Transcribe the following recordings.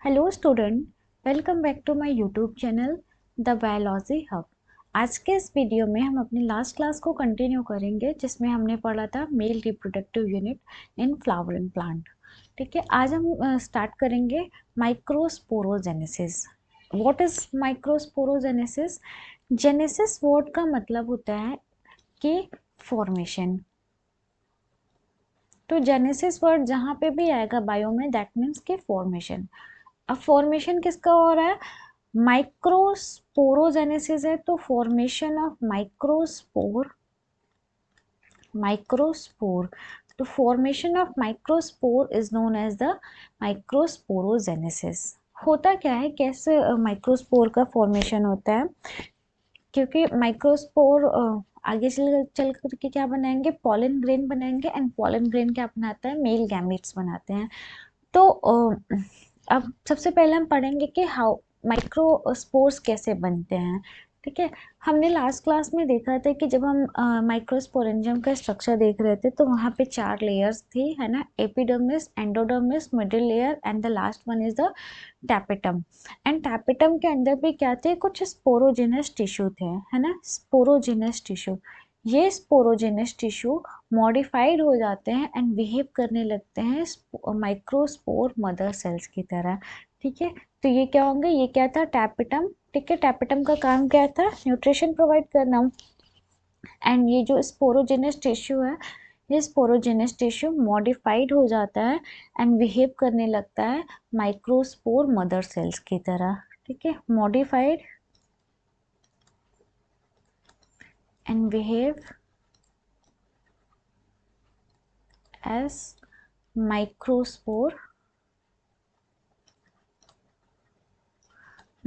Hello student, welcome back to my YouTube channel the biology hub. आज के इस video में हम अपनी लास्ट क्लास को कंटिन्यू करेंगे जिसमें हमने पढ़ा था male reproductive unit in flowering plant. ठीक है, आज हम स्टार्ट करेंगे microsporogenesis. What is microsporogenesis? Genesis word का मतलब होता है कि फॉर्मेशन। तो जेनेसिस वर्ड जहाँ पे भी आएगा बायो में, दैट मीन्स के फॉर्मेशन। अब फॉर्मेशन किसका हो रहा है? माइक्रोस्पोरोजेनेसिस है तो फॉर्मेशन ऑफ माइक्रोस्पोर। तो formation of microspore is known as the microsporogenesis. होता क्या है, कैसे माइक्रोस्पोर का फॉर्मेशन होता है? क्योंकि माइक्रोस्पोर आगे चल करके क्या बनाएंगे? पॉलन ग्रेन बनाएंगे, एंड पॉलन ग्रेन क्या बनाता है? मेल गैमेट्स बनाते हैं। तो अब सबसे पहले हम पढ़ेंगे कि हाउ माइक्रोस्पोर्स कैसे बनते हैं। ठीक है, हमने लास्ट क्लास में देखा था कि जब हम माइक्रोस्पोरेंजियम का स्ट्रक्चर देख रहे थे तो वहाँ पे 4 लेयर्स थी, है ना? Epidermis, endodermis, middle layer and the last one is the tapetum. And tapetum के अंदर भी क्या थे? कुछ स्पोरोजेनस टिश्यू थे, है ना? Sporogenous tissue. ये स्पोरोजेनस टिश्यू मॉडिफाइड हो जाते हैं एंड बिहेव करने लगते हैं माइक्रोस्पोर मदर सेल्स की तरह। ठीक है, तो ये क्या होंगे? ये क्या था? टैपेटम। ठीक है, टैपेटम का काम क्या था? न्यूट्रिशन प्रोवाइड करना। एंड ये जो स्पोरोजेनस टिश्यू है, ये स्पोरोजेनस टिश्यू मॉडिफाइड हो जाता है एंड बिहेव करने लगता है माइक्रोस्पोर मदर सेल्स की तरह। ठीक है, modified and behave as microspore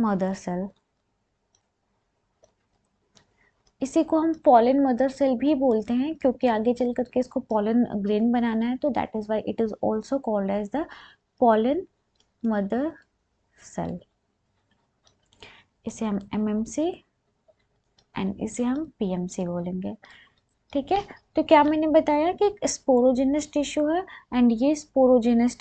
mother cell. इसी को हम पॉलन मदर सेल भी बोलते हैं क्योंकि आगे चल करके इसको पॉलन ग्रेन बनाना है, तो that is why it is also called as the pollen mother cell. इसे हम एमएमसी एंड इसे हम पीएमसी बोलेंगे। ठीक है, तो क्या मैंने बताया कि स्पोरोजेनस टिश्यू है, एंड ये स्पोरोजेनस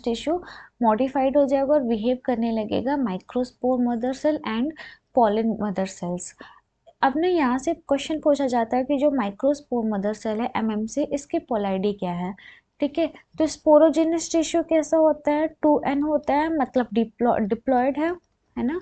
टिश्यू मॉडिफाइड हो जाएगा और बिहेव करने लगेगा microspore mother cell and pollen mother cells. अब ना यहाँ से क्वेश्चन पूछा जाता है कि जो माइक्रोस्पोर मदर सेल है एमएमसी, इसकी पोलैरिटी क्या है? ठीक है, तो स्पोरोजेनस टिश्यू कैसा होता है? 2n होता है, मतलब डिप्लॉयड है ना?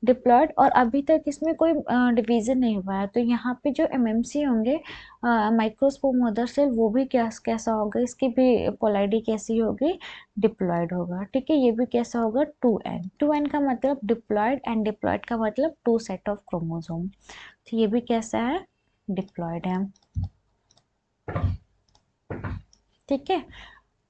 डिप्लॉयड, और अभी तक इसमें कोई डिवीजन नहीं हुआ है। तो यहाँ पे जो एमएमसी होंगे, माइक्रोस्पोर मदर सेल, वो भी कैसा होगा? इसकी भी पोलैरिटी कैसी होगी? डिप्लॉयड होगा। ठीक है, ये भी कैसा होगा? 2n। 2n का मतलब डिप्लॉयड, एंड डिप्लॉयड का मतलब 2 सेट ऑफ क्रोमोसोम। तो ये भी कैसा है? डिप्लॉयड है। ठीक है,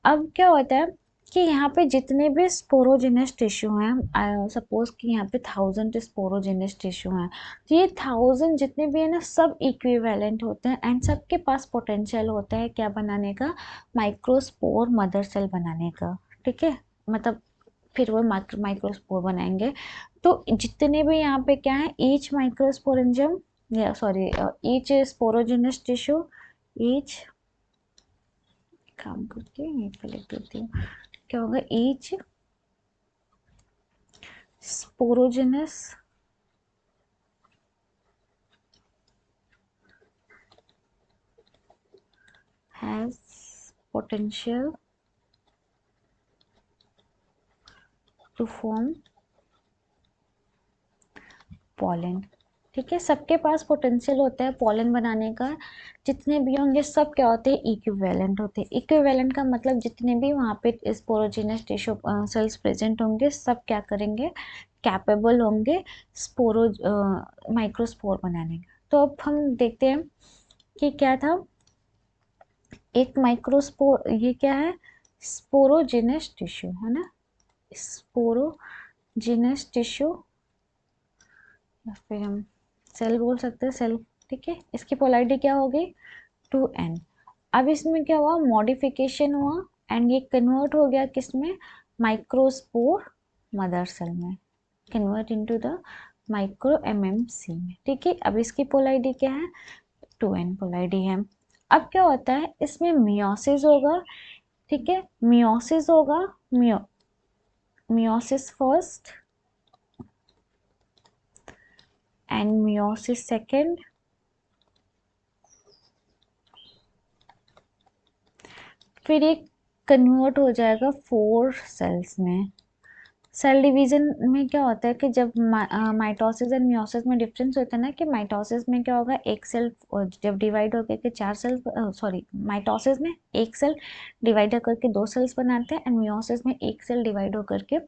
अब क्या होता है कि यहाँ पे जितने भी स्पोरोजेनस टिश्यू हैं, सपोज कि यहाँ पे 1000 स्पोरोजेनस टिश्यू हैं, तो ये 1000 जितने भी है ना, सब इक्विवेलेंट होते हैं एंड सबके पास पोटेंशियल होता है क्या बनाने का? माइक्रोस्पोर मदर सेल बनाने का। ठीक है, मतलब फिर वो माइक्रोस्पोर बनाएंगे। तो जितने भी यहाँ पे क्या है, ईच माइक्रोस्पोरेंजियम, या sorry, each sporogenous tissue, each, काम करके यहीं पे लिख देती हूँ, क्या होगा? Each sporogenous has potential to form pollen. ठीक है, सबके पास पोटेंशियल होता है पॉलन बनाने का। जितने भी होंगे सब क्या होते हैं? इक्विवेलेंट होते हैं। इक्विवेलेंट का मतलब जितने भी वहाँ पे स्पोरोजेनस टिश्यू सेल्स प्रेजेंट होंगे, सब क्या करेंगे? कैपेबल होंगे स्पोरो माइक्रोस्पोर बनाने का। तो अब हम देखते हैं कि क्या था। एक माइक्रोस्पोर, ये क्या है? स्पोरोजेनस टिश्यू है ना? स्पोरोजेनस टिश्यू, या फिर हम सेल बोल सकते हैं, सेल। ठीक है, इसकी पोलैरिटी क्या होगी? 2n। अब इसमें क्या हुआ? मॉडिफिकेशन हुआ एंड ये कन्वर्ट हो गया किस में? माइक्रोस्पोर मदर सेल में, convert into the micro MMC में। ठीक है, अब इसकी पोलैरिटी क्या है? 2n पोलैरिटी है। अब क्या होता है, इसमें मियोसिस होगा ठीक है, मियोसिस होगा, meiosis first and meiosis second, फिर ये कन्वर्ट हो जाएगा 4 सेल्स में। सेल डिवीजन में क्या होता है कि जब माइटोसिस एंड मियोसिस में डिफरेंस होता है ना, कि माइटोसिस में क्या होगा, एक सेल जब डिवाइड होकर के 4 सेल, सॉरी, माइटोसिस में एक सेल डिवाइड होकर के 2 सेल्स बनाते हैं एंड मियोसिस में एक सेल डिवाइड होकर के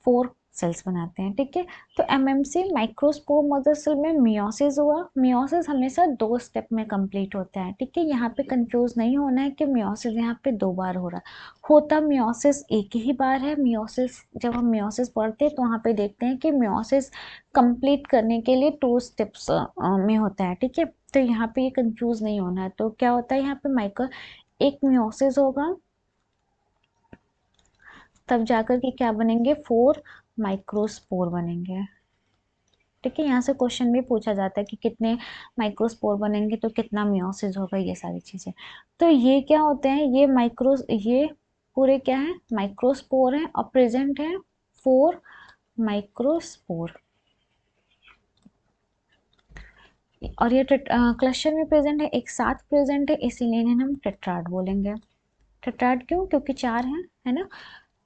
4 सेल्स बनाते हैं। ठीक है, तो एमएमसी माइक्रोस्पोर मदर सेल में मियोसिस हुआ। मियोसिस हमेशा 2 स्टेप में कंप्लीट होता है। ठीक है, यहाँ पे कंफ्यूज नहीं होना है कि मियोसिस यहाँ पे 2 बार हो रहा है, होता मियोसिस एक ही बार है। मियोसिस, जब हम मियोसिस पढ़ते हैं तो वहाँ पे देखते हैं कि मियोसिस कंप्लीट करने के लिए 2 स्टेप्स में होता है। ठीक है, तो यहाँ पे ये कंफ्यूज नहीं होना है। तो क्या होता है यहाँ पे एक मियोसिस होगा, तब जाकर के क्या बनेंगे, 4 माइक्रोस्पोर बनेंगे। ठीक है, यहाँ से क्वेश्चन भी पूछा जाता है कि कितने माइक्रोस्पोर बनेंगे तो कितना मियोसिस होगा, ये सारी चीजें। तो ये क्या होते हैं, ये पूरे क्या है, माइक्रोस्पोर है और प्रेजेंट है 4 माइक्रोस्पोर। और ये क्लस्टर में प्रेजेंट है, एक साथ प्रेजेंट है, इसीलिए इन्हें हम टेट्राड बोलेंगे। टेट्राड क्यों, क्योंकि 4 हैं, है ना।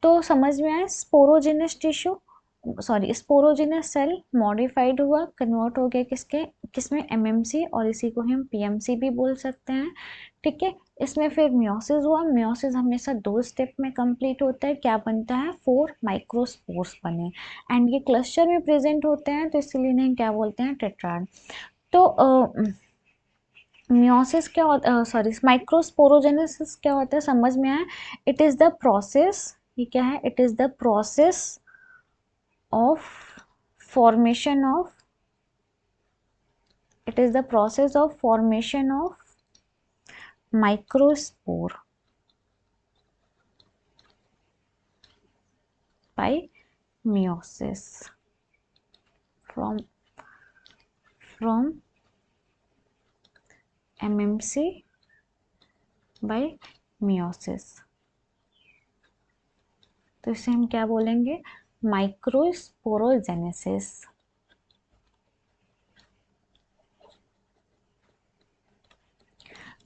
तो समझ में आया, sporogenous tissue, sorry, sporogenous cell modified हुआ, कन्वर्ट हो गया किसके, किसमें, एमएमसी, और इसी को हम पीएमसी भी बोल सकते हैं। ठीक है, इसमें फिर मियोसिस हुआ। मियोसिस हमेशा 2 स्टेप में कंप्लीट होता है, क्या बनता है, 4 माइक्रोस्पोर्स बने एंड ये क्लस्टर में प्रेजेंट होते हैं, तो इसलिए इन्हें क्या बोलते हैं, टेट्राड। तो मियोसिस क्या होता है, सॉरी, माइक्रोस्पोरोजेनेसिस क्या होता है, समझ में आया। इट इज द प्रोसेस, ये क्या है, it is the process of formation of, it is the process of formation of microspore by meiosis from MMC by meiosis। तो इसे हम क्या बोलेंगे, माइक्रोस्पोरोजेनेसिस।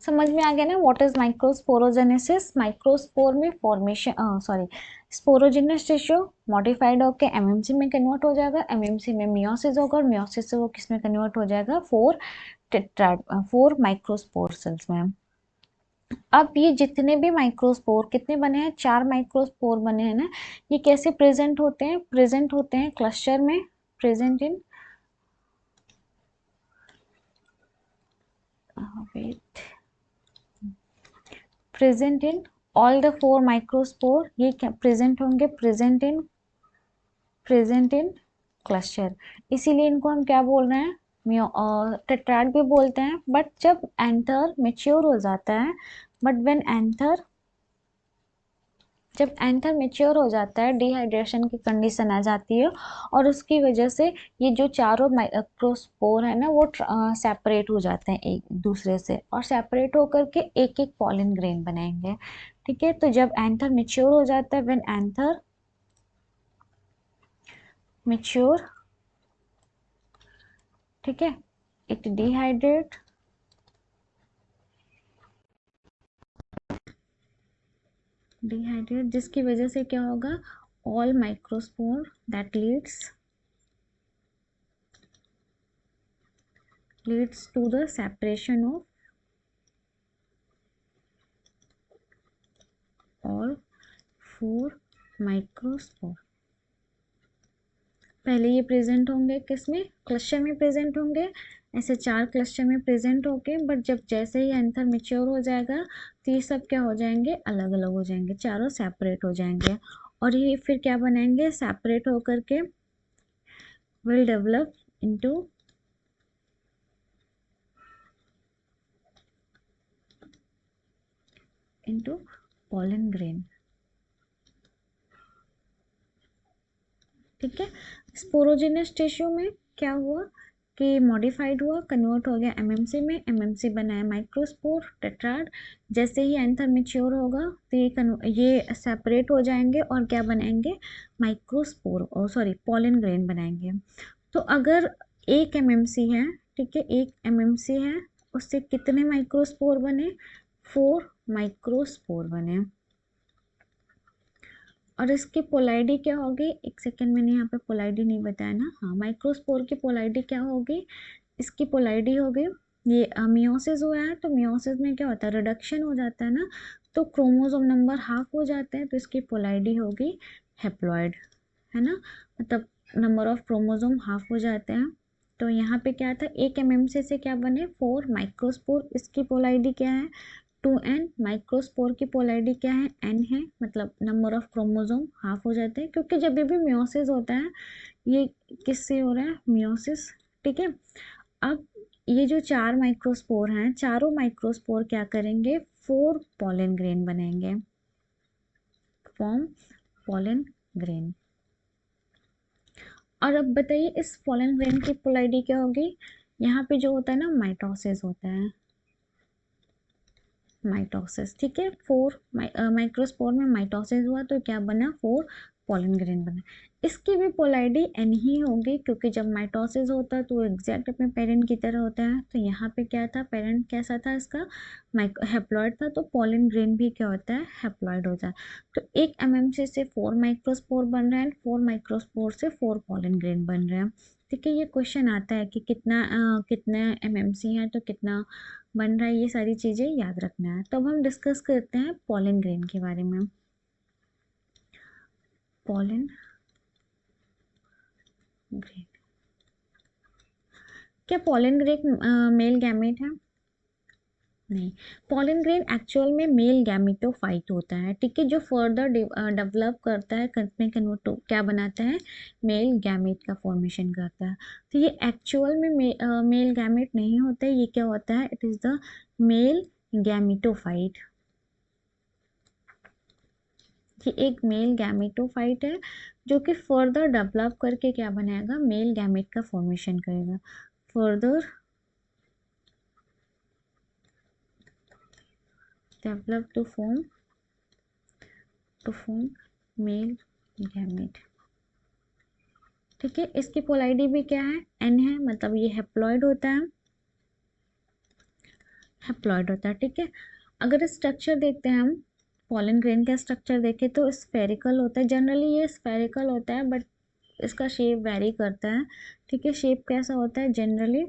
समझ में आ गया ना, व्हाट इज माइक्रोस्पोरोजेनेसिस। माइक्रोस्पोर में formation, sorry, sporogenous tissue modified होकर एमएमसी में कन्वर्ट हो जाएगा, एमएमसी में मियोसिस होगा और मियोसिस से वो किस में कन्वर्ट हो जाएगा, 4 माइक्रोस्पोर सेल्स में। अब ये जितने भी माइक्रोस्पोर कितने बने हैं, 4 माइक्रोस्पोर बने हैं ना, ये कैसे प्रेजेंट होते हैं, प्रेजेंट होते हैं क्लस्टर में, present in, wait, present in all the 4 microspore, ये क्या प्रेजेंट होंगे, प्रेजेंट इन क्लस्टर। इसीलिए इनको हम क्या बोल रहे हैं, टेट्राड भी बोलते हैं। बट जब एंथर मेच्योर हो जाता है, बट व्हेन एंथर, जब एंथर मेच्योर हो जाता है, डिहाइड्रेशन की कंडीशन आ जाती है और उसकी वजह से ये जो चारों माइक्रोस्पोर है ना, वो सेपरेट हो जाते हैं एक दूसरे से, और सेपरेट होकर के एक एक पॉलन ग्रेन बनाएंगे। ठीक है, तो जब एंथर मेच्योर हो जाता है, व्हेन एंथर मेच्योर, ठीक है, इट डिहाइड्रेट, जिसकी वजह से क्या होगा, all microspore that leads to the separation of all 4 microspore. पहले ये प्रेजेंट होंगे किसमें, क्लस्टर में प्रेजेंट होंगे, ऐसे 4 क्लस्टर में प्रेजेंट होके, बट जब जैसे ही एंथर मेच्योर हो जाएगा तो ये सब क्या हो जाएंगे, अलग अलग हो जाएंगे, चारों सेपरेट हो जाएंगे। और ये फिर क्या बनाएंगे, सेपरेट होकर के will develop into pollen grain. ठीक है, स्पोरोजिनस टिश्यू में क्या हुआ कि मॉडिफाइड हुआ, कन्वर्ट हो गया एमएमसी में, एमएमसी बनाया माइक्रोस्पोर टेट्राड। जैसे ही एंथर मैच्योर होगा तो ये सेपरेट हो जाएंगे और क्या बनाएंगे, माइक्रोस्पोर, सॉरी पॉलन ग्रेन बनाएंगे। तो अगर एक एमएमसी है, ठीक है, एक एमएमसी है, उससे कितने माइक्रोस्पोर बने, 4 माइक्रोस्पोर बने। और इसकी पोलैरिटी क्या होगी, एक सेकेंड, मैंने यहाँ पे पोलैरिटी नहीं बताया ना, हाँ, माइक्रोस्पोर की पोलैरिटी क्या होगी, इसकी पोलैरिटी होगी, ये मियोसिस हुआ है तो मियोसिस में क्या होता है, रिडक्शन हो जाता है ना, तो क्रोमोसोम नंबर हाफ हो जाते हैं, तो इसकी पोलैरिटी होगी हैप्लॉइड, है ना, मतलब नंबर ऑफ क्रोमोसोम हाफ हो जाते हैं। तो यहाँ पे क्या था, एक एमएमसी से क्या बने, 4 माइक्रोस्पोर, इसकी पोलैरिटी क्या है, 2n। माइक्रोस्पोर की पोलैरिटी क्या है, n है, मतलब नंबर ऑफ क्रोमोसोम हाफ हो जाते हैं, क्योंकि जब भी मियोसिस होता है ये किससे हो रहा है, मियोसिस, ठीक है। अब ये जो 4 माइक्रोस्पोर हैं, चारों माइक्रोस्पोर क्या करेंगे, 4 पॉलन ग्रेन बनाएंगे, फॉर्म पॉलन ग्रेन। और अब बताइए इस पॉलन ग्रेन की पोलैरिटी क्या होगी, यहाँ पे जो होता है ना माइटोसिस होता है, माइटोसिस, ठीक है, 4 माइक्रोस्पोर में माइटोसिस हुआ तो क्या बना, 4 पॉलन ग्रेन बना। इसकी भी पोलैरिटी n ही होगी, क्योंकि जब माइटोसिस होता है तो वो एग्जैक्ट अपने पेरेंट की तरह होता है। तो यहाँ पे क्या था, पेरेंट कैसा था इसका, हैप्लॉइड था, तो पॉलन ग्रेन भी क्या होता है, हैप्लॉइड होता है। तो एक एमएमसी से 4 माइक्रोस्पोर बन रहे हैं, 4 माइक्रोस्पोर से 4 पॉलन ग्रेन बन रहे हैं, ठीक है। ये क्वेश्चन आता है कि कितना एमएमसी है तो कितना बन रहा है, ये सारी चीज़ें याद रखना है। तो अब हम डिस्कस करते हैं पॉलन ग्रेन के बारे में। पॉलन ग्रेन, क्या पॉलन ग्रेन मेल गैमेट है, नहीं। पॉलन ग्रेन एक्चुअल में मेल गैमेटोफाइट होता है, ठीक है, जो फर्दर डेवलप करता है, में कन्वर्ट क्या बनाता है, मेल गैमेट का फॉर्मेशन करता है। तो ये एक्चुअल में मेल गैमेट नहीं होता है, ये क्या होता है, it is the male gametophyte. ये एक मेल गैमेटोफाइट है जो कि फर्दर डेवलप करके क्या बनाएगा, मेल गैमेट का फॉर्मेशन करेगा, further develop to form male gamete, ठीक है। इसकी पोलैरिटी भी क्या है, n है, मतलब ये हैप्लॉइड होता है, हैप्लॉइड होता है, ठीक है। अगर स्ट्रक्चर देखते हैं हम, पॉलन ग्रेन का स्ट्रक्चर देखें तो स्फेरिकल होता है, जनरली ये स्फेरिकल होता है, बट इसका शेप वेरी करता है, ठीक है। शेप कैसा होता है, जनरली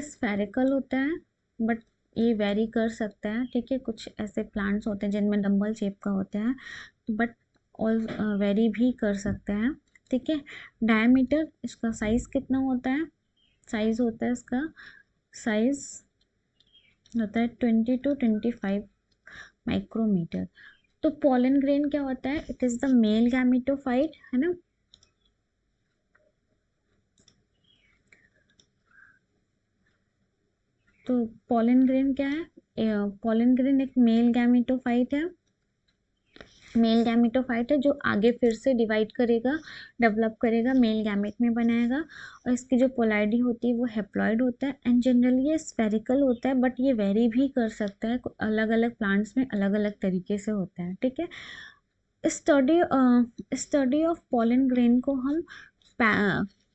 स्फेरिकल होता है, बट ये वेरी कर सकता है, ठीक है। कुछ ऐसे प्लांट्स होते हैं जिनमें डंबल शेप का होता है, बट ऑल वेरी भी कर सकते हैं, ठीक है। डायमीटर, इसका साइज कितना होता है, साइज होता है इसका, साइज होता है 20 to 25 माइक्रोमीटर। तो पॉलन ग्रेन क्या होता है, it is the male gametophyte, है ना। तो पॉलन ग्रेन क्या है, पॉलन ग्रेन एक मेल गैमेटोफाइट है, मेल गैमेटोफाइट है जो आगे फिर से डिवाइड करेगा, डेवलप करेगा, मेल गैमेट में बनाएगा। और इसकी जो पोलैरिटी होती है वो हैप्लॉइड होता है, एंड जनरली ये स्फेरिकल होता है, बट ये वेरी भी कर सकता है, अलग अलग प्लांट्स में अलग अलग तरीके से होता है, ठीक है। स्टडी ऑफ पॉलन ग्रेन को हम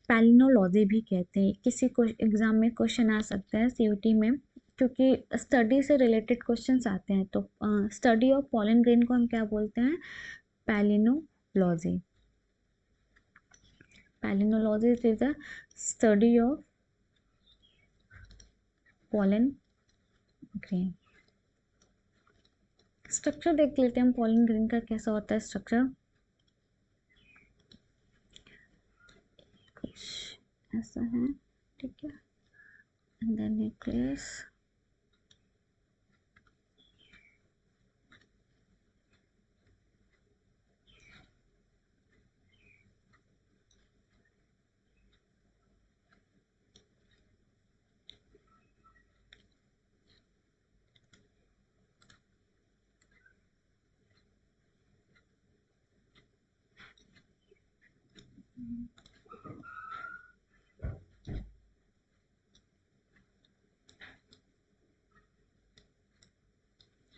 पैलिनोलॉजी भी कहते हैं, किसी को एग्जाम में क्वेश्चन आ सकता है सीयूटी में, क्योंकि स्टडी से रिलेटेड क्वेश्चंस आते हैं। तो स्टडी ऑफ पॉलन ग्रेन को हम क्या बोलते हैं, palynology. Palynology is the study of pollen grain. Structure देख लेते हैं हम पॉलन ग्रेन का कैसा होता है स्ट्रक्चर, कुछ ऐसा है, ठीक है, एंड देन न्यूक्लियस,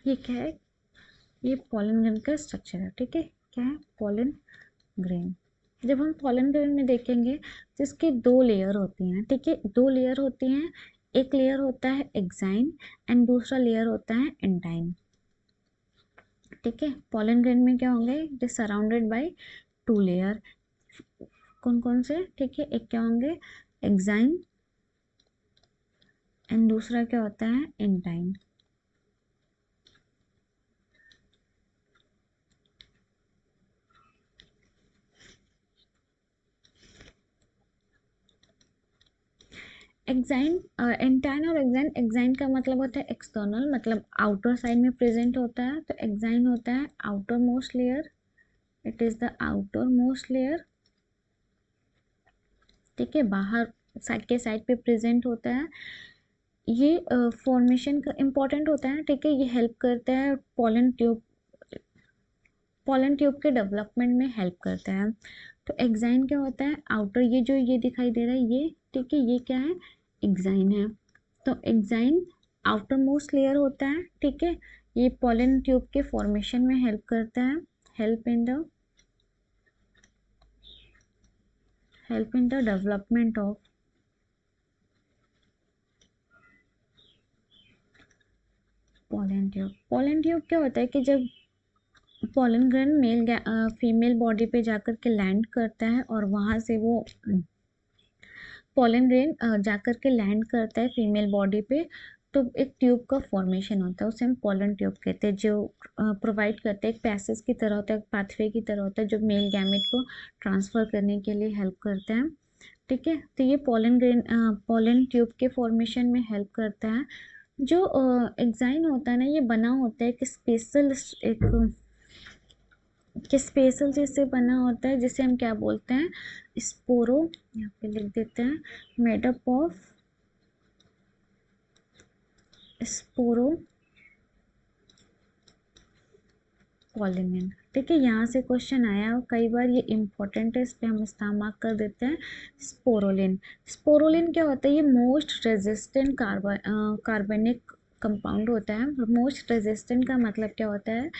ये क्या है, ये पॉलन ग्रेन का स्ट्रक्चर है, ठीक है। क्या है, पॉलन ग्रेन। जब हम पॉलन ग्रेन में देखेंगे तो इसकी दो लेयर होती हैं, ठीक है, दो लेयर होती हैं। एक लेयर होता है एक्साइन एंड दूसरा लेयर होता है एंटाइन, ठीक है। पॉलन ग्रेन में क्या होंगे, it is surrounded by two layer. कौन कौन से, ठीक है, एक क्या होंगे, एक्साइन एंड दूसरा क्या होता है, एंटाइन। एक्साइन, एंटाइन और एक्साइन, एक्साइन का मतलब होता है एक्सटर्नल, मतलब आउटर साइड में प्रेजेंट होता है, तो एक्साइन होता है outer most layer, it is the outer most layer, ठीक है, बाहर साइड के साइड पे प्रेजेंट होता है। ये फॉर्मेशन का इम्पोर्टेंट होता है, ठीक है, ये हेल्प करता है पॉलन ट्यूब, पॉलन ट्यूब के डेवलपमेंट में हेल्प करता है। तो एक्साइन क्या होता है, आउटर, ये जो ये दिखाई दे रहा है ये, ठीक है, ये क्या है, एक्साइन है। तो एक्साइन आउटर मोस्ट लेयर होता है, ठीक है, ये पॉलन ट्यूब के फॉर्मेशन में हेल्प करता है, help in the development of pollen tube. Pollen tube क्या होता है कि जब pollen grain male female body पे जाकर के लैंड करता है और वहाँ से वो पॉलन ग्रेन जाकर के लैंड करता है फीमेल बॉडी पे, तो एक ट्यूब का फॉर्मेशन होता है, उसे हम पॉलन ट्यूब कहते हैं, जो प्रोवाइड करते हैं, एक पैसेज की तरह होता है, पाथवे की तरह होता है, जो मेल गैमेट को ट्रांसफ़र करने के लिए हेल्प करते हैं, ठीक है। तो ये पॉलन ग्रेन पॉलन ट्यूब के फॉर्मेशन में हेल्प करता है। जो एक्साइन होता है ना, ये बना होता है एक स्पेशल, एक कि स्पेशल चीज से बना होता है, जिसे हम क्या बोलते हैं, स्पोरो, यहाँ पे लिख देते हैं, मेडअप ऑफ स्पोरो पॉलिनिन, ठीक है। यहाँ से क्वेश्चन आया और कई बार ये इंपॉर्टेंट है, इस पे हम स्टार मार्क कर देते हैं। स्पोरोलिन, स्पोरोलिन क्या होता है, ये मोस्ट रेजिस्टेंट कार्बनिक कंपाउंड होता है। मोस्ट रेजिस्टेंट का मतलब क्या होता है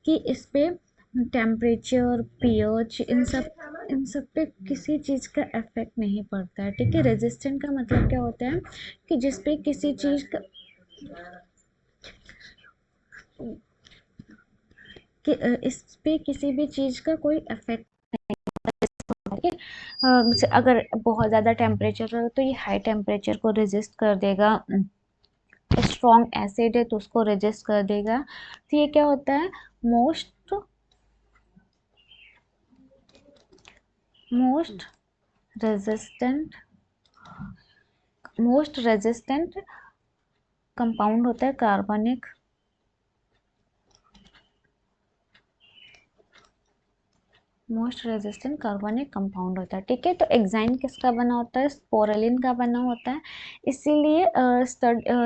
कि इस पे टेम्परेचर, पीएच, इन सब पे किसी चीज़ का इफेक्ट नहीं पड़ता है, ठीक है। रेजिस्टेंट का मतलब क्या होता है कि जिस पे किसी चीज़ का, कि इस पे किसी भी चीज़ का कोई इफेक्ट नहीं है। जैसे अगर बहुत ज़्यादा टेम्परेचर हो तो ये हाई टेम्परेचर को रेजिस्ट कर देगा, स्ट्रॉन्ग एसिड है तो उसको रेजिस्ट कर देगा। तो ये क्या होता है, most most resistant most resistant compound होता है कार्बनिक, मोस्ट रेजिस्टेंट कार्बनिक कंपाउंड होता है, ठीक है। तो एक्साइन किसका बना होता है, स्पोरलिन का बना होता है। इसीलिए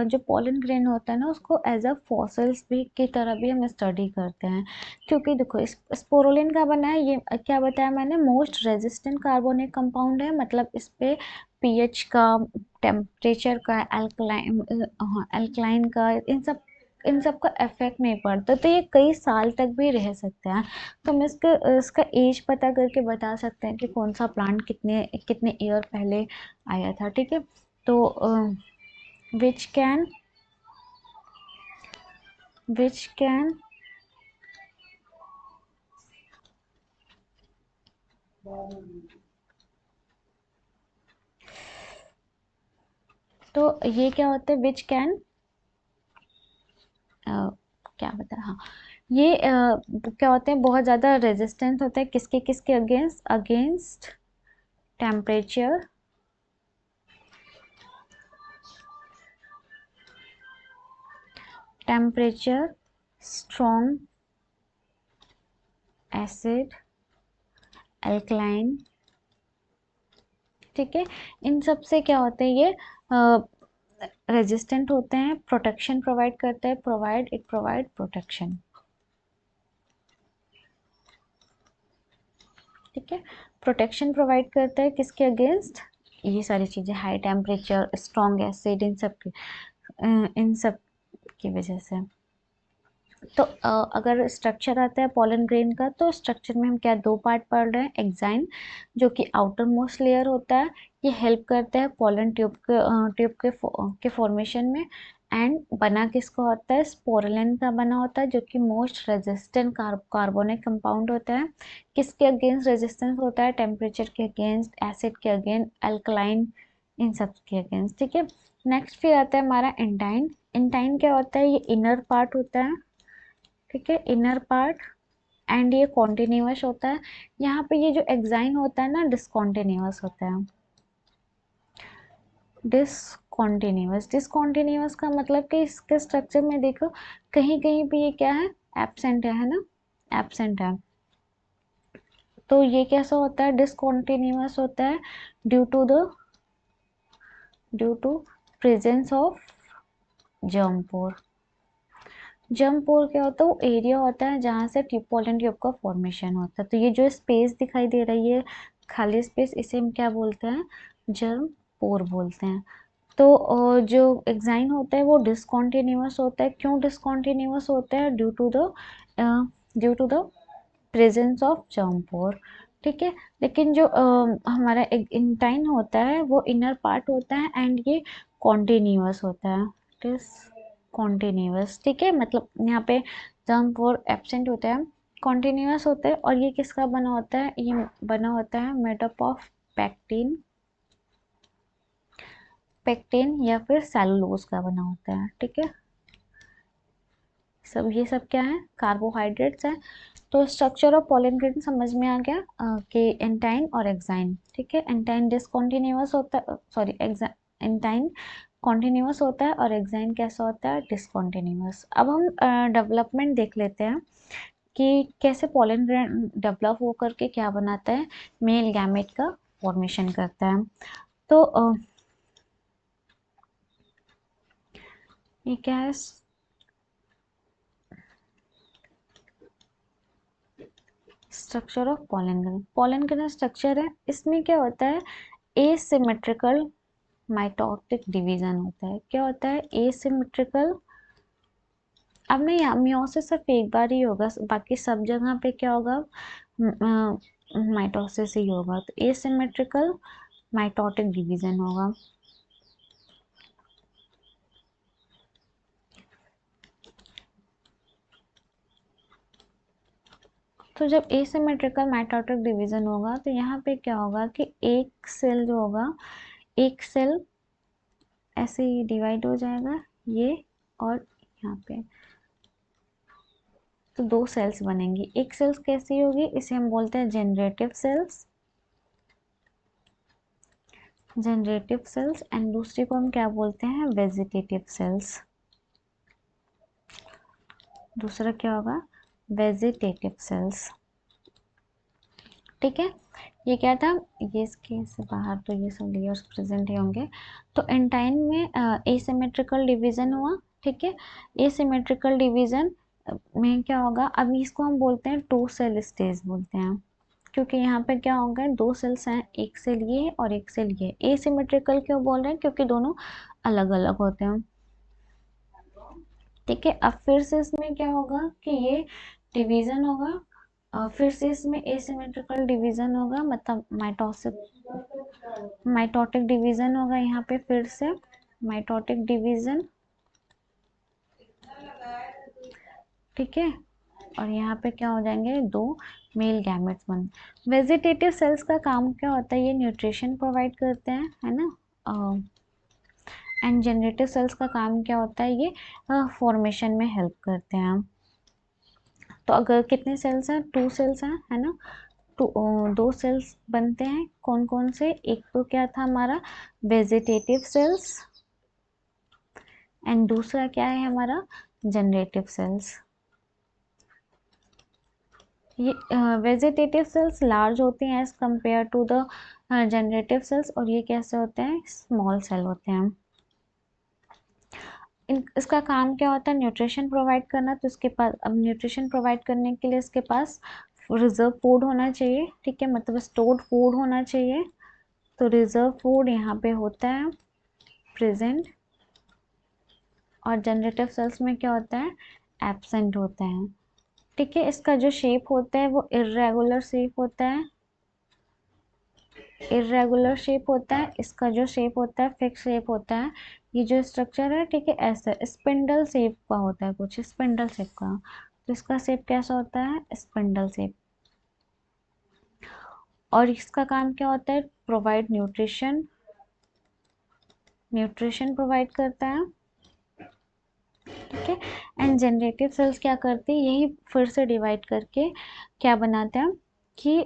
जो पॉलन ग्रेन होता है ना, उसको एज अ फॉसिल्स भी की तरह भी हम स्टडी करते हैं, क्योंकि देखो स्पोरलिन का बना है, ये क्या बताया मैंने, मोस्ट रेजिस्टेंट कार्बोनिक कंपाउंड है, मतलब इस पे पीएच का, टेम्परेचर का, एल्कलाइन का, इन सब का इफेक्ट नहीं पड़ता, तो ये कई साल तक भी रह सकते हैं। तो हम इसका एज पता करके बता सकते हैं कि कौन सा प्लांट कितने कितने ईयर पहले आया था, ठीक है। तो विच कैन विच कैन तो ये क्या होता है, विच कैन, क्या बता, हाँ, ये क्या होते हैं, बहुत ज़्यादा रेजिस्टेंस होता है किसके किसके against, against temperature, strong acid, alkaline, ठीक है। इन सब से क्या होते हैं, ये रेजिस्टेंट होते हैं, प्रोटेक्शन प्रोवाइड करते हैं, प्रोवाइड प्रोटेक्शन, ठीक है। प्रोटेक्शन प्रोवाइड करता है किसके अगेंस्ट, ये सारी चीज़ें, हाई टेम्परेचर, स्ट्रॉन्ग एसिड, इन सब की वजह से। तो अगर स्ट्रक्चर आता है पोलन ग्रेन का, तो स्ट्रक्चर में हम क्या दो पार्ट पढ़ रहे हैं। एक्साइन जो कि आउटर मोस्ट लेयर होता है, ये हेल्प करता है पोलन ट्यूब के फॉर्मेशन में। एंड बना किसका होता है, स्पोरुलिन का बना होता है, जो कि मोस्ट रेजिस्टेंट कार्बोनिक कंपाउंड होता है। किसके अगेंस्ट रेजिस्टेंस होता है, टेम्परेचर के अगेंस्ट, एसिड के अगेंस्ट, अल्कलाइन, इन सब के अगेंस्ट। ठीक है। नेक्स्ट फिर आता है हमारा एंटाइन। एंटाइन क्या होता है, ये इनर पार्ट होता है। ठीक है, इनर पार्ट, एंड ये कॉन्टिन्यूअस होता है। यहाँ पे ये जो एक्साइन होता है ना, डिसकॉन्टिन्यूअस होता है। डिसकॉन्टिन्यूअस का मतलब कि इसके स्ट्रक्चर में देखो कहीं कहीं पे ये क्या है, एब्सेंट है ना, एब्सेंट है। तो ये कैसा होता है, डिसकॉन्टिन्यूअस होता है due to presence of germ pore. Germ pore क्या होता है, वो एरिया होता है जहाँ से पोलन ट्यूब का फॉर्मेशन होता है। तो ये जो स्पेस दिखाई दे रही है, खाली स्पेस, इसे हम क्या बोलते हैं, जर्म पोर बोलते हैं। तो जो एक्साइन होता है वो डिसकॉन्टिन्यूअस होता है। क्यों डिसकॉन्टिन्यूअस होता है, due to the presence of germ pore. ठीक है। लेकिन जो हमारा इंटाइन होता है वो इनर पार्ट होता है, एंड ये कॉन्टिन्यूअस होता है, कॉन्टिन्यूअस। ठीक है, मतलब यहाँ पे जर्म पोर एब्सेंट होता है, कॉन्टिन्यूअस होता है। और ये किसका बना होता है, ये बना होता है मेड अप ऑफ पैक्टिन, या फिर सेलुलोज का बना होता है। ठीक है, सब ये सब क्या है, कार्बोहाइड्रेट्स हैं। तो स्ट्रक्चर ऑफ पोलन ग्रेन समझ में आ गया कि एंटाइन और एक्साइन। ठीक है, एंटाइन डिसकॉन्टिन्यूअस होता है, सॉरी एंटाइन कॉन्टिन्यूअस होता है, और एक्साइन कैसा होता है, डिसकॉन्टिन्यूअस। अब हम डेवलपमेंट देख लेते हैं कि कैसे पोलन ग्रेन डेवलप होकर के क्या बनाता है, मेल गैमेट का फॉर्मेशन करता है। तो ये क्या है, structure of pollen grain. Pollen grain structure है, इसमें क्या होता है, एसिमेट्रिकल माइटोटिक डिवीजन होता है। क्या होता है, एसिमेट्रिकल। अब नहीं, मियोसिस सिर्फ एक बार ही होगा, बाकी सब जगह पे क्या होगा, माइटोसिस ही होगा। तो एसिमेट्रिकल माइटोटिक डिवीजन होगा। तो जब एसिमेट्रिकल माइटोटिक डिवीजन होगा, तो यहाँ पे क्या होगा कि एक सेल जो होगा, एक सेल ऐसे ही डिवाइड हो जाएगा, ये और यहाँ पे, तो दो सेल्स बनेंगी। एक सेल्स कैसी होगी, इसे हम बोलते हैं जनरेटिव सेल्स, एंड दूसरी को हम क्या बोलते हैं, वेजिटेटिव सेल्स। दूसरा क्या होगा, वेजिटेटिव सेल्स। ठीक है, ये क्या था, ये इसके से बाहर तो ये सब लेयर्स प्रेजेंट ही होंगे। तो एंटाइन में एसिमेट्रिकल डिवीजन हुआ। ठीक है, एसिमेट्रिकल डिवीजन में क्या होगा, अभी इसको हम बोलते हैं टू सेल स्टेज बोलते हैं, क्योंकि यहाँ पे क्या होगा, दो सेल्स हैं, एक सेल ये है और एक सेल ये है। एसिमेट्रिकल क्यों बोल रहे हैं, क्योंकि दोनों अलग अलग होते हैं। ठीक है, अब फिर से इसमें क्या होगा कि ये डिवीजन होगा, फिर से इसमें एसिमेट्रिकल डिवीजन होगा, मतलब माइटोटिक डिवीजन होगा यहाँ पे, फिर से माइटोटिक डिवीजन। ठीक है, और यहाँ पे क्या हो जाएंगे, दो मेल गैमेट्स बन। वेजिटेटिव सेल्स का काम क्या होता है, ये न्यूट्रिशन प्रोवाइड करते हैं, है ना। एंड जनरेटिव सेल्स का काम क्या होता है, ये फॉर्मेशन में हेल्प करते हैं। तो अगर कितने सेल्स हैं, टू सेल्स हैं, है ना। दो सेल्स बनते हैं, कौन कौन से, एक तो क्या था हमारा, वेजिटेटिव सेल्स, एंड दूसरा क्या है हमारा, जनरेटिव सेल्स। ये वेजिटेटिव सेल्स लार्ज होते हैं as compare to the generative cells, और ये कैसे होते हैं, स्मॉल सेल होते हैं। इसका काम क्या होता है, न्यूट्रिशन प्रोवाइड करना। तो इसके पास, अब न्यूट्रिशन प्रोवाइड करने के लिए इसके पास रिजर्व फूड होना चाहिए, ठीक है, मतलब स्टोर्ड फूड होना चाहिए। तो रिजर्व फूड यहाँ पे होता है प्रेजेंट, और जनरेटिव सेल्स में क्या होता है, एब्सेंट होता है, ठीक है। इसका जो शेप होता है वो इर्रेगुलर शेप होता है, इर्रेगुलर शेप होता है। इसका जो शेप होता है फिक्स शेप होता है। ये जो स्ट्रक्चर है, ठीक है, ऐसा स्पिंडल शेप का होता है, कुछ स्पिंडल शेप का। तो इसका शेप कैसा होता है, स्पिंडल शेप। और इसका काम क्या होता है, प्रोवाइड न्यूट्रिशन, न्यूट्रिशन प्रोवाइड करता है, ठीक है। एंड जनरेटिव सेल्स क्या करते हैं, यही फिर से डिवाइड करके क्या बनाते हैं कि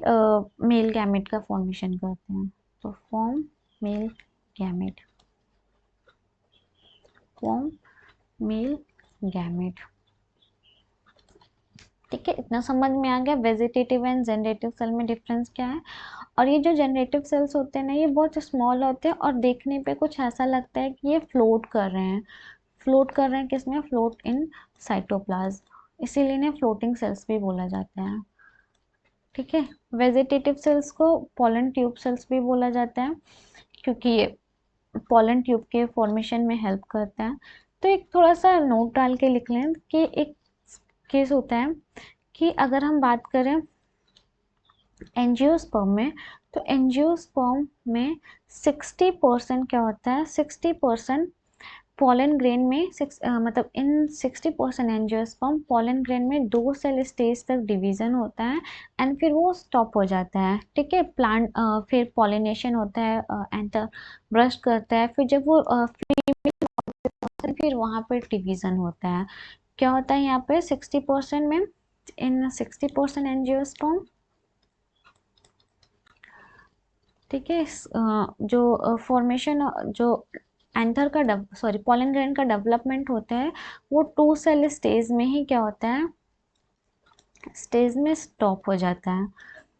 मेल गैमेट का फॉर्मेशन करते हैं। तो form male gamete, form male gamete, ठीक है। इतना समझ में आ गया वेजिटेटिव एंड जनरेटिव सेल में डिफरेंस क्या है। और ये जो जनरेटिव सेल्स होते हैं ना, ये बहुत स्मॉल होते हैं और देखने पे कुछ ऐसा लगता है कि ये फ्लोट कर रहे हैं, फ्लोट कर रहे हैं किसमें, फ्लोट इन साइटोप्लाज्म, इसीलिए इन्हें फ्लोटिंग सेल्स भी बोला जाता है, ठीक है। वेजिटेटिव सेल्स को पोलन ट्यूब सेल्स भी बोला जाता है, क्योंकि ये पोलन ट्यूब के फॉर्मेशन में हेल्प करता है। तो एक थोड़ा सा नोट डाल के लिख लें कि एक केस होता है कि अगर हम बात करें एंजियोस्पर्म में, तो एंजियोस्पर्म में 60% क्या होता है, 60% पॉलन ग्रेन में मतलब इन 60% एंजियोस्पर्म पॉलन ग्रेन में 2 सेल स्टेज तक डिवीजन होता है एंड फिर वो स्टॉप हो जाता है, ठीक है। प्लांट फिर पॉलिनेशन होता है, एंटर ब्रश करता है, फिर जब वो फिर वहाँ पे डिवीजन होता है। क्या होता है यहाँ पे 60% में, इन 60% एंजियोस्पर्म, ठीक है। जो फॉर्मेशन जो एंथर का सॉरी पॉलन ग्रेन का डेवलपमेंट होता है, वो 2 सेल स्टेज में ही क्या होता है, स्टेज में स्टॉप हो जाता है।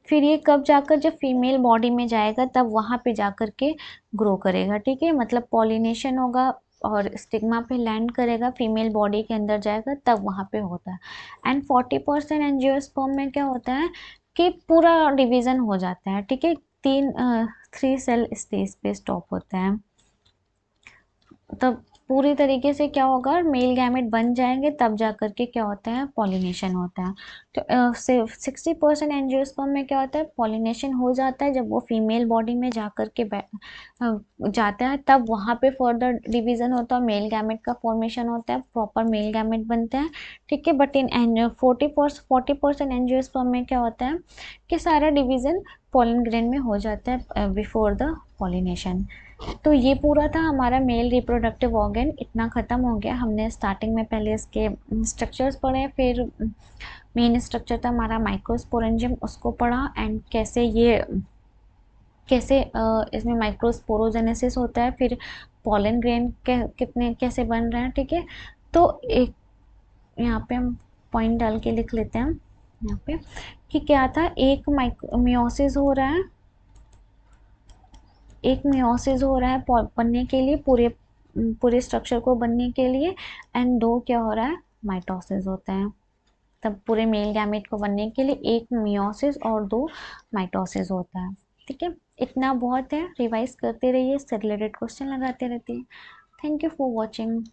फिर ये कब जाकर जब फीमेल बॉडी में जाएगा तब वहाँ पे जाकर के ग्रो करेगा, ठीक है। मतलब पॉलिनेशन होगा और स्टिग्मा पे लैंड करेगा, फीमेल बॉडी के अंदर जाएगा तब वहाँ पे होता है। एंड 40% एंजियोस्पर्म में क्या होता है कि पूरा डिवीजन हो जाता है, ठीक है, 3 सेल स्टेज पे स्टॉप होता है। तब पूरी तरीके से क्या होगा, मेल गैमेट बन जाएंगे तब जाकर के क्या होता है, पॉलिनेशन होता है। तो 60% एंजियोस्पर्म में क्या होता है, पॉलिनेशन हो जाता है, जब वो फीमेल बॉडी में जाकर के जाता है तब वहाँ पे फर्दर डिवीजन होता है, मेल गैमेट का फॉर्मेशन होता है, प्रॉपर मेल गैमेट बनते हैं, ठीक है। बट इन 40% एंजियोस्पर्म में क्या होता है कि सारा डिवीजन पॉलन ग्रेन में हो जाता है बिफोर द पॉलिनेशन। तो ये पूरा था हमारा मेल रिप्रोडक्टिव ऑर्गन, इतना ख़त्म हो गया। हमने स्टार्टिंग में पहले इसके स्ट्रक्चर्स पढ़े, फिर मेन स्ट्रक्चर था हमारा माइक्रोस्पोरेंजियम, उसको पढ़ा, एंड कैसे इसमें माइक्रोस्पोरोजेनेसिस होता है, फिर पॉलन ग्रेन कितने कैसे बन रहे हैं, ठीक है। तो एक यहाँ पे हम पॉइंट डाल के लिख लेते हैं यहाँ पे कि क्या था, एक मियोसिस हो रहा है, एक मियोसिस हो रहा है बनने के लिए, पूरे पूरे स्ट्रक्चर को बनने के लिए, एंड 2 क्या हो रहा है, माइटोसिस होता है। तब पूरे मेल गैमेट को बनने के लिए 1 मियोसिस और 2 माइटोसिस होता है, ठीक है। इतना बहुत है, रिवाइज करते रहिए, इससे रिलेटेड क्वेश्चन लगाते रहते हैं। Thank you for watching.